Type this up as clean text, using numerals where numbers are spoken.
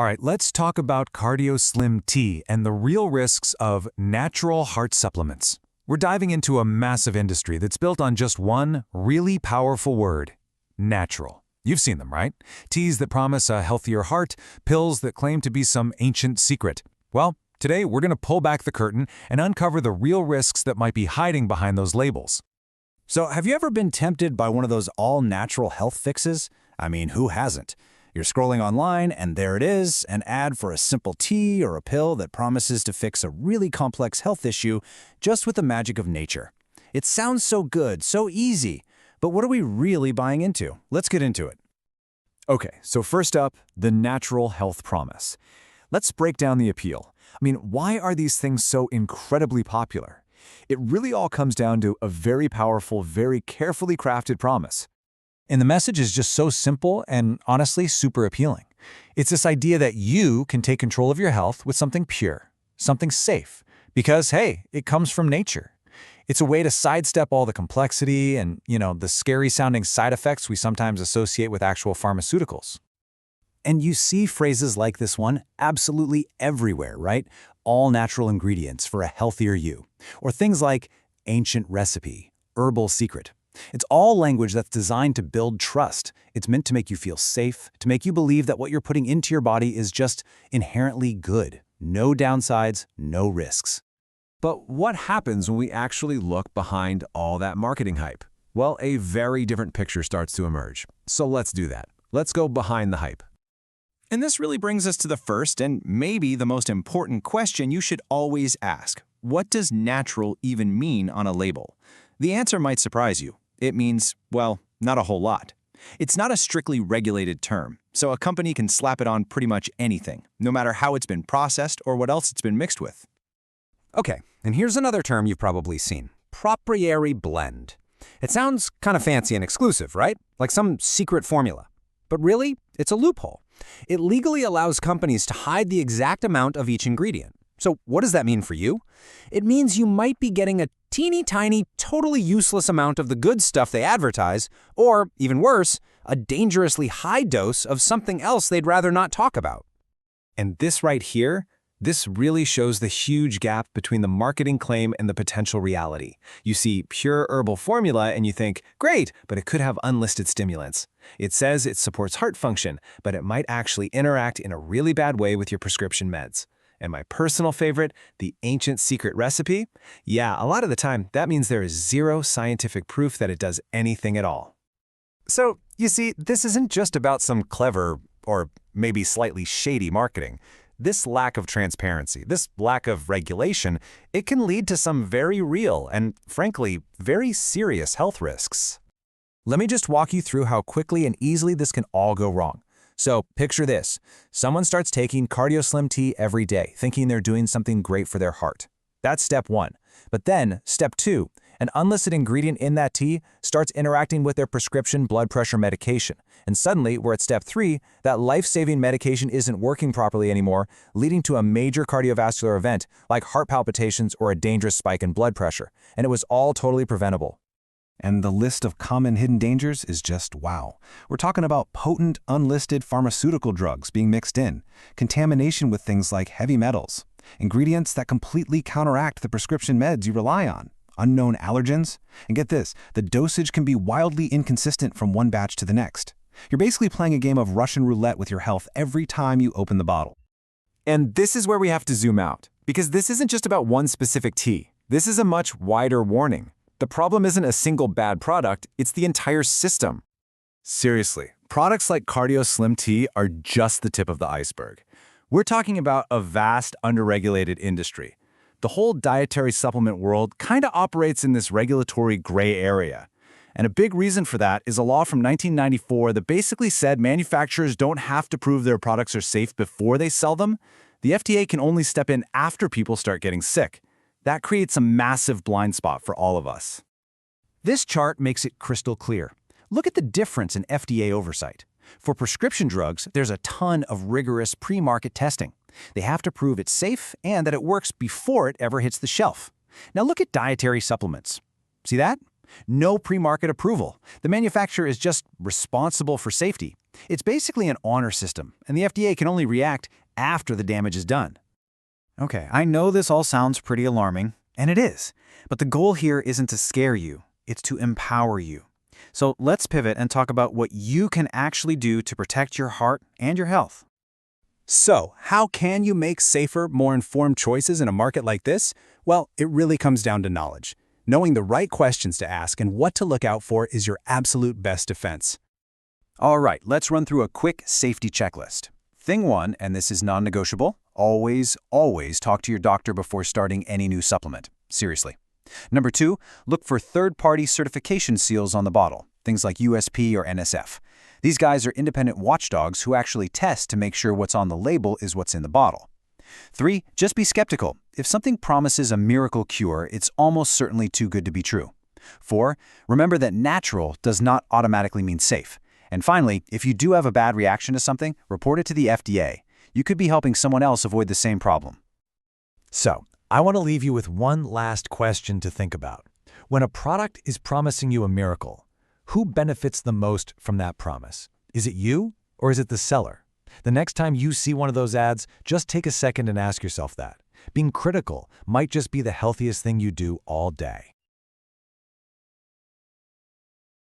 All right, let's talk about Cardio Slim Tea and the real risks of natural heart supplements. We're diving into a massive industry that's built on just one really powerful word: natural. You've seen them, right? Teas that promise a healthier heart, pills that claim to be some ancient secret. Well, today we're going to pull back the curtain and uncover the real risks that might be hiding behind those labels. So, have you ever been tempted by one of those all-natural health fixes? I mean, who hasn't? You're scrolling online, and there it is, an ad for a simple tea or a pill that promises to fix a really complex health issue just with the magic of nature. It sounds so good, so easy, but what are we really buying into? Let's get into it. Okay, so first up, the natural health promise. Let's break down the appeal. I mean, why are these things so incredibly popular? It really all comes down to a very powerful, very carefully crafted promise. And the message is just so simple and honestly super appealing. It's this idea that you can take control of your health with something pure, something safe, because hey, it comes from nature. It's a way to sidestep all the complexity and, the scary sounding side effects we sometimes associate with actual pharmaceuticals. And you see phrases like this one absolutely everywhere, right? All natural ingredients for a healthier you. Or things like ancient recipe, herbal secret. It's all language that's designed to build trust. It's meant to make you feel safe, to make you believe that what you're putting into your body is just inherently good. No downsides, no risks. But what happens when we actually look behind all that marketing hype? Well, a very different picture starts to emerge. So let's do that. Let's go behind the hype. And this really brings us to the first and maybe the most important question you should always ask. What does natural even mean on a label? The answer might surprise you. It means, well, not a whole lot. It's not a strictly regulated term, so a company can slap it on pretty much anything, no matter how it's been processed or what else it's been mixed with. Okay, and here's another term you've probably seen: proprietary blend. It sounds kind of fancy and exclusive, right? Like some secret formula. But really, it's a loophole. It legally allows companies to hide the exact amount of each ingredient. So what does that mean for you? It means you might be getting a teeny tiny, totally useless amount of the good stuff they advertise, or, even worse, a dangerously high dose of something else they'd rather not talk about. And this right here, this really shows the huge gap between the marketing claim and the potential reality. You see pure herbal formula and you think, great, but it could have unlisted stimulants. It says it supports heart function, but it might actually interact in a really bad way with your prescription meds. And my personal favorite, the ancient secret recipe? Yeah, a lot of the time, that means there is zero scientific proof that it does anything at all. So, you see, this isn't just about some clever or maybe slightly shady marketing. This lack of transparency, this lack of regulation, it can lead to some very real and, frankly, very serious health risks. Let me just walk you through how quickly and easily this can all go wrong. So picture this. Someone starts taking Cardio Slim Tea every day, thinking they're doing something great for their heart. That's step one. But then, step two, an unlisted ingredient in that tea starts interacting with their prescription blood pressure medication. And suddenly, we're at step three, that life-saving medication isn't working properly anymore, leading to a major cardiovascular event like heart palpitations or a dangerous spike in blood pressure. And it was all totally preventable. And the list of common hidden dangers is just wow. We're talking about potent, unlisted pharmaceutical drugs being mixed in, contamination with things like heavy metals, ingredients that completely counteract the prescription meds you rely on, unknown allergens, and get this, the dosage can be wildly inconsistent from one batch to the next. You're basically playing a game of Russian roulette with your health every time you open the bottle. And this is where we have to zoom out, because this isn't just about one specific tea. This is a much wider warning. The problem isn't a single bad product, it's the entire system. Seriously, products like Cardio Slim Tea are just the tip of the iceberg. We're talking about a vast, underregulated industry. The whole dietary supplement world kind of operates in this regulatory gray area. And a big reason for that is a law from 1994 that basically said manufacturers don't have to prove their products are safe before they sell them. The FDA can only step in after people start getting sick. That creates a massive blind spot for all of us. This chart makes it crystal clear. Look at the difference in FDA oversight. For prescription drugs, there's a ton of rigorous pre-market testing. They have to prove it's safe and that it works before it ever hits the shelf. Now look at dietary supplements. See that? No pre-market approval. The manufacturer is just responsible for safety. It's basically an honor system, and the FDA can only react after the damage is done. Okay, I know this all sounds pretty alarming, and it is. But the goal here isn't to scare you, it's to empower you. So let's pivot and talk about what you can actually do to protect your heart and your health. So, how can you make safer, more informed choices in a market like this? Well, it really comes down to knowledge. Knowing the right questions to ask and what to look out for is your absolute best defense. All right, let's run through a quick safety checklist. Thing 1, and this is non-negotiable, always talk to your doctor before starting any new supplement. Seriously. Number 2, look for third-party certification seals on the bottle, things like USP or NSF. These guys are independent watchdogs who actually test to make sure what's on the label is what's in the bottle. 3, just be skeptical. If something promises a miracle cure, it's almost certainly too good to be true. 4, remember that natural does not automatically mean safe. And finally, if you do have a bad reaction to something, report it to the FDA. You could be helping someone else avoid the same problem. So, I want to leave you with one last question to think about. When a product is promising you a miracle, who benefits the most from that promise? Is it you or is it the seller? The next time you see one of those ads, just take a second and ask yourself that. Being critical might just be the healthiest thing you do all day.